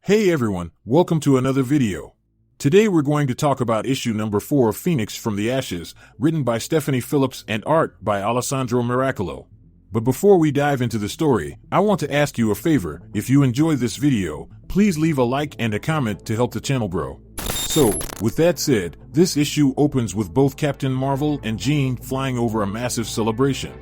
Hey everyone, welcome to another video. Today we're going to talk about issue number 4 of Phoenix from the Ashes, written by Stephanie Phillips and art by Alessandro Miracolo. But before we dive into the story, I want to ask you a favor. If you enjoyed this video, please leave a like and a comment to help the channel grow. So, with that said, this issue opens with both Captain Marvel and Jean flying over a massive celebration.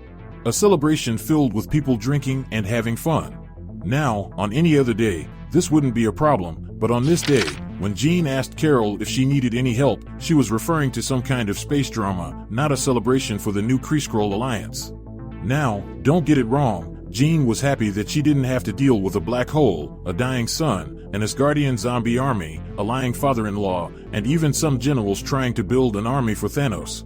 A celebration filled with people drinking and having fun. Now, on any other day, this wouldn't be a problem, but on this day, when Jean asked Carol if she needed any help, she was referring to some kind of space drama, not a celebration for the new Kree-Skrull alliance. Now, don't get it wrong, Jean was happy that she didn't have to deal with a black hole, a dying sun, an Asgardian zombie army, a lying father-in-law, and even some generals trying to build an army for Thanos.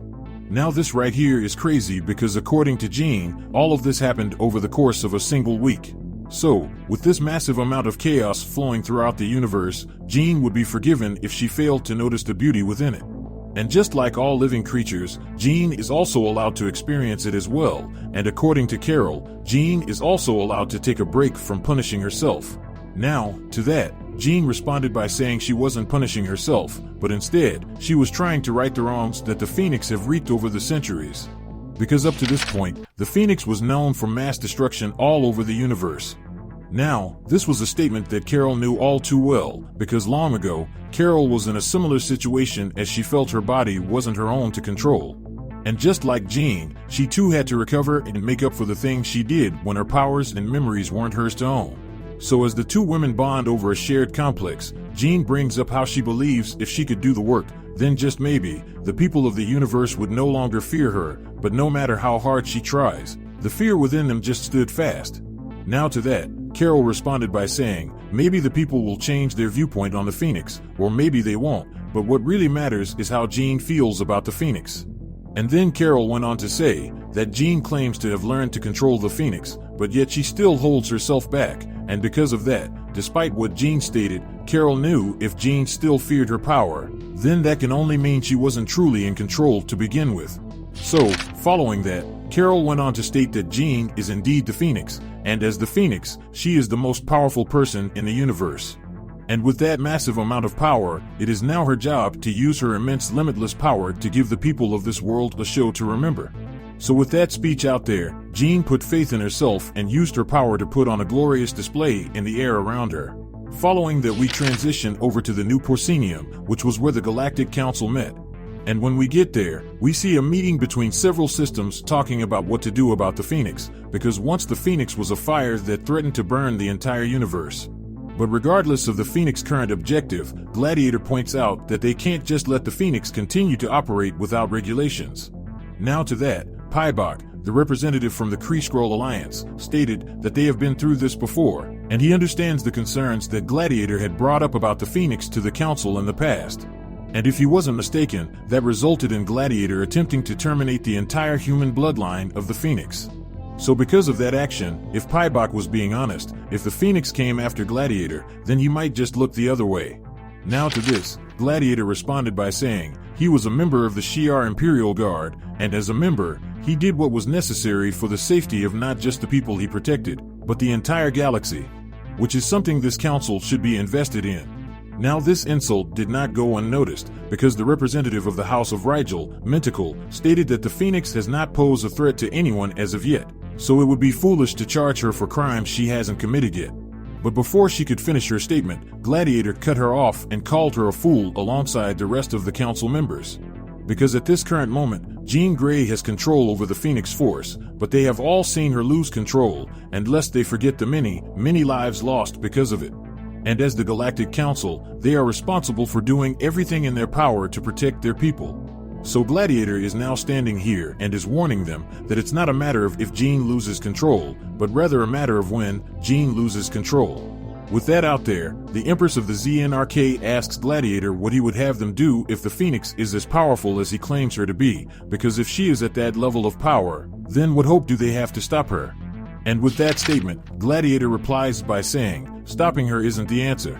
Now this right here is crazy because according to Jean, all of this happened over the course of a single week. So, with this massive amount of chaos flowing throughout the universe, Jean would be forgiven if she failed to notice the beauty within it. And just like all living creatures, Jean is also allowed to experience it as well, and according to Carol, Jean is also allowed to take a break from punishing herself. Now, to that, Jean responded by saying she wasn't punishing herself, but instead, she was trying to right the wrongs that the Phoenix have wreaked over the centuries. Because up to this point, the Phoenix was known for mass destruction all over the universe. Now, this was a statement that Carol knew all too well, because long ago, Carol was in a similar situation as she felt her body wasn't her own to control. And just like Jean, she too had to recover and make up for the things she did when her powers and memories weren't hers to own. So as the two women bond over a shared complex, Jean brings up how she believes if she could do the work, then just maybe, the people of the universe would no longer fear her, but no matter how hard she tries, the fear within them just stood fast. Now to that, Carol responded by saying, maybe the people will change their viewpoint on the Phoenix, or maybe they won't, but what really matters is how Jean feels about the Phoenix. And then Carol went on to say that Jean claims to have learned to control the Phoenix, but yet she still holds herself back, and because of that, despite what Jean stated, Carol knew if Jean still feared her power, then that can only mean she wasn't truly in control to begin with. So, following that, Carol went on to state that Jean is indeed the Phoenix, and as the Phoenix, she is the most powerful person in the universe. And with that massive amount of power, it is now her job to use her immense limitless power to give the people of this world a show to remember. So with that speech out there, Jean put faith in herself and used her power to put on a glorious display in the air around her. Following that, we transition over to the new proscenium, which was where the Galactic Council met. And when we get there, we see a meeting between several systems talking about what to do about the Phoenix, because once the Phoenix was a fire that threatened to burn the entire universe. But regardless of the Phoenix's current objective, Gladiator points out that they can't just let the Phoenix continue to operate without regulations. Now to that, Pybok, the representative from the Kree-Skrull Alliance, stated that they have been through this before, and he understands the concerns that Gladiator had brought up about the Phoenix to the Council in the past. And if he wasn't mistaken, that resulted in Gladiator attempting to terminate the entire human bloodline of the Phoenix. So because of that action, if Pybok was being honest, if the Phoenix came after Gladiator, then he might just look the other way. Now to this, Gladiator responded by saying he was a member of the Shi'ar Imperial Guard, and as a member, he did what was necessary for the safety of not just the people he protected, but the entire galaxy, which is something this council should be invested in. Now this insult did not go unnoticed, because the representative of the House of Rigel, Menticle, stated that the Phoenix has not posed a threat to anyone as of yet, so it would be foolish to charge her for crimes she hasn't committed yet. But before she could finish her statement, Gladiator cut her off and called her a fool alongside the rest of the council members. Because at this current moment, Jean Grey has control over the Phoenix Force, but they have all seen her lose control, and lest they forget the many, many lives lost because of it. And as the Galactic Council, they are responsible for doing everything in their power to protect their people. So Gladiator is now standing here and is warning them that it's not a matter of if Jean loses control, but rather a matter of when Jean loses control. With that out there, the Empress of the ZNRK asks Gladiator what he would have them do if the Phoenix is as powerful as he claims her to be, because if she is at that level of power, then what hope do they have to stop her? And with that statement, Gladiator replies by saying, stopping her isn't the answer.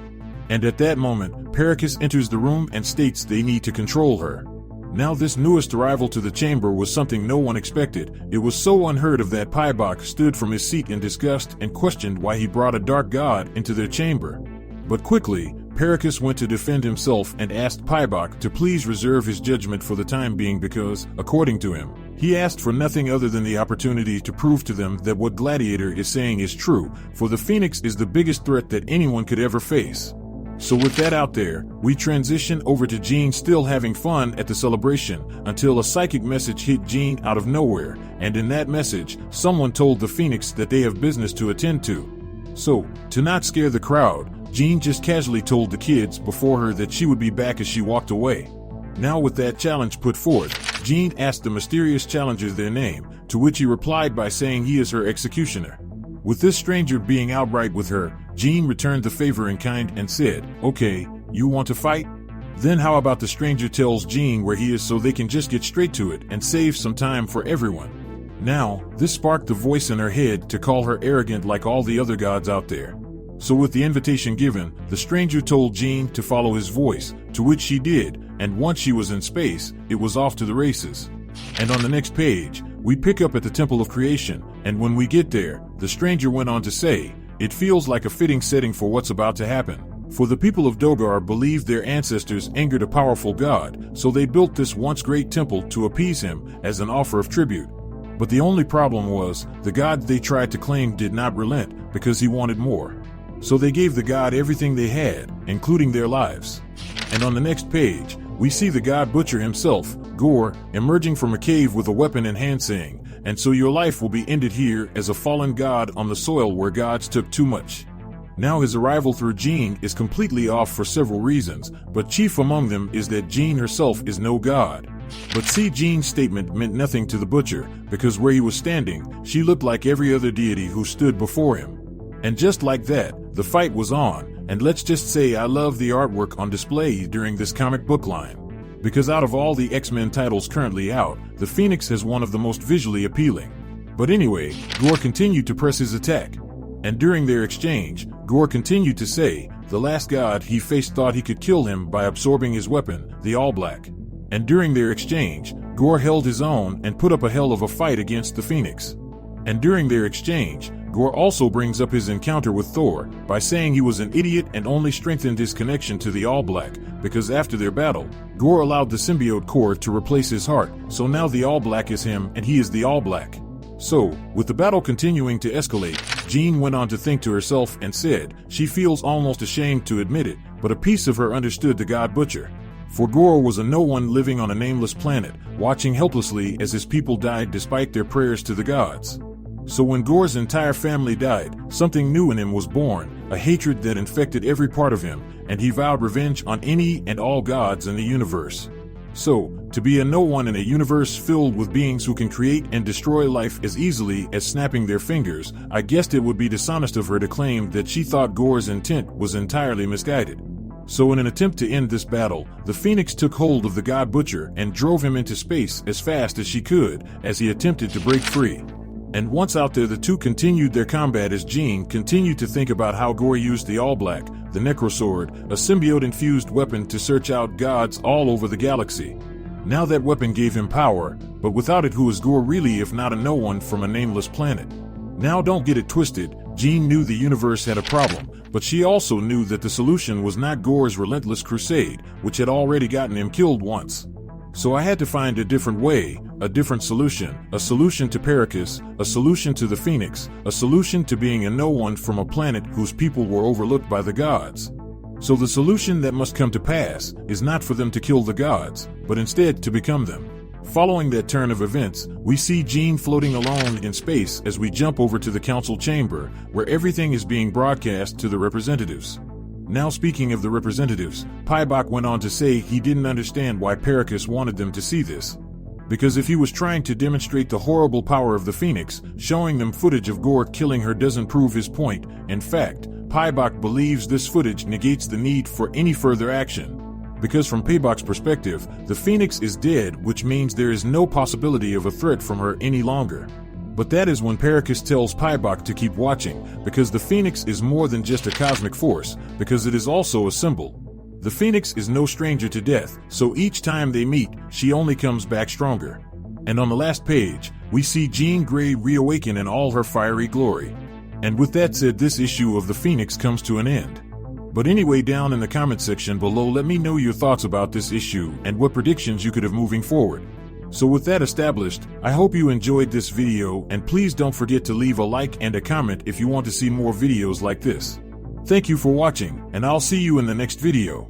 And at that moment, Pericus enters the room and states they need to control her. Now this newest arrival to the chamber was something no one expected. It was so unheard of that Pybok stood from his seat in disgust and questioned why he brought a dark god into their chamber. But quickly, Pericus went to defend himself and asked Pybok to please reserve his judgment for the time being because, according to him, he asked for nothing other than the opportunity to prove to them that what Gladiator is saying is true, for the Phoenix is the biggest threat that anyone could ever face. So with that out there, we transition over to Jean still having fun at the celebration until a psychic message hit Jean out of nowhere, and in that message, someone told the Phoenix that they have business to attend to. So, to not scare the crowd, Jean just casually told the kids before her that she would be back as she walked away. Now with that challenge put forth, Jean asked the mysterious challenger their name, to which he replied by saying he is her executioner. With this stranger being outright with her, Jean returned the favor in kind and said, "Okay, you want to fight? Then how about the stranger tells Jean where he is so they can just get straight to it and save some time for everyone." Now, this sparked the voice in her head to call her arrogant like all the other gods out there. So with the invitation given, the stranger told Jean to follow his voice, to which she did, and once she was in space, it was off to the races. And on the next page, we pick up at the Temple of Creation, and when we get there, the stranger went on to say, "It feels like a fitting setting for what's about to happen. For the people of GORR believed their ancestors angered a powerful god, so they built this once great temple to appease him as an offer of tribute. But the only problem was, the god they tried to claim did not relent, because he wanted more. So they gave the god everything they had, including their lives." And on the next page, we see the god butcher himself, GORR, emerging from a cave with a weapon in hand saying, "And so your life will be ended here as a fallen god on the soil where gods took too much." Now his arrival through Jean is completely off for several reasons, but chief among them is that Jean herself is no god. But see, Jean's statement meant nothing to the butcher, because where he was standing, she looked like every other deity who stood before him. And just like that, the fight was on, and let's just say I love the artwork on display during this comic book line. Because out of all the X-Men titles currently out, the Phoenix has one of the most visually appealing. But anyway, GORR continued to press his attack. And during their exchange, GORR continued to say, the last god he faced thought he could kill him by absorbing his weapon, the All Black. And during their exchange, GORR held his own and put up a hell of a fight against the Phoenix. And during their exchange, GORR also brings up his encounter with Thor by saying he was an idiot and only strengthened his connection to the All Black, because after their battle, GORR allowed the symbiote core to replace his heart, so now the All Black is him and he is the All Black. So, with the battle continuing to escalate, Jean went on to think to herself and said she feels almost ashamed to admit it, but a piece of her understood the God Butcher. For GORR was a no-one living on a nameless planet, watching helplessly as his people died despite their prayers to the gods. So when GORR's entire family died, something new in him was born, a hatred that infected every part of him, and he vowed revenge on any and all gods in the universe. So, to be a no-one in a universe filled with beings who can create and destroy life as easily as snapping their fingers, I guessed it would be dishonest of her to claim that she thought GORR's intent was entirely misguided. So in an attempt to end this battle, the Phoenix took hold of the God Butcher and drove him into space as fast as she could, as he attempted to break free. And once out there, the two continued their combat as Jean continued to think about how GORR used the All Black, the Necrosword, a symbiote-infused weapon to search out gods all over the galaxy. Now that weapon gave him power, but without it, who is GORR really if not a no-one from a nameless planet? Now don't get it twisted, Jean knew the universe had a problem, but she also knew that the solution was not GORR's relentless crusade, which had already gotten him killed once. So I had to find a different way, a different solution, a solution to Pericus, a solution to the Phoenix, a solution to being a no-one from a planet whose people were overlooked by the gods. So the solution that must come to pass is not for them to kill the gods, but instead to become them. Following that turn of events, we see Jean floating alone in space as we jump over to the council chamber, where everything is being broadcast to the representatives. Now speaking of the representatives, Pybok went on to say he didn't understand why Pericus wanted them to see this. Because if he was trying to demonstrate the horrible power of the Phoenix, showing them footage of GORR killing her doesn't prove his point. In fact, Pybok believes this footage negates the need for any further action. Because from Pybok's perspective, the Phoenix is dead, which means there is no possibility of a threat from her any longer. But that is when Pericus tells Pybok to keep watching, because the Phoenix is more than just a cosmic force, because it is also a symbol. The Phoenix is no stranger to death, so each time they meet, she only comes back stronger. And on the last page, we see Jean Grey reawaken in all her fiery glory. And with that said, this issue of the Phoenix comes to an end. But anyway, down in the comment section below, let me know your thoughts about this issue and what predictions you could have moving forward. So with that established, I hope you enjoyed this video, and please don't forget to leave a like and a comment if you want to see more videos like this. Thank you for watching, and I'll see you in the next video.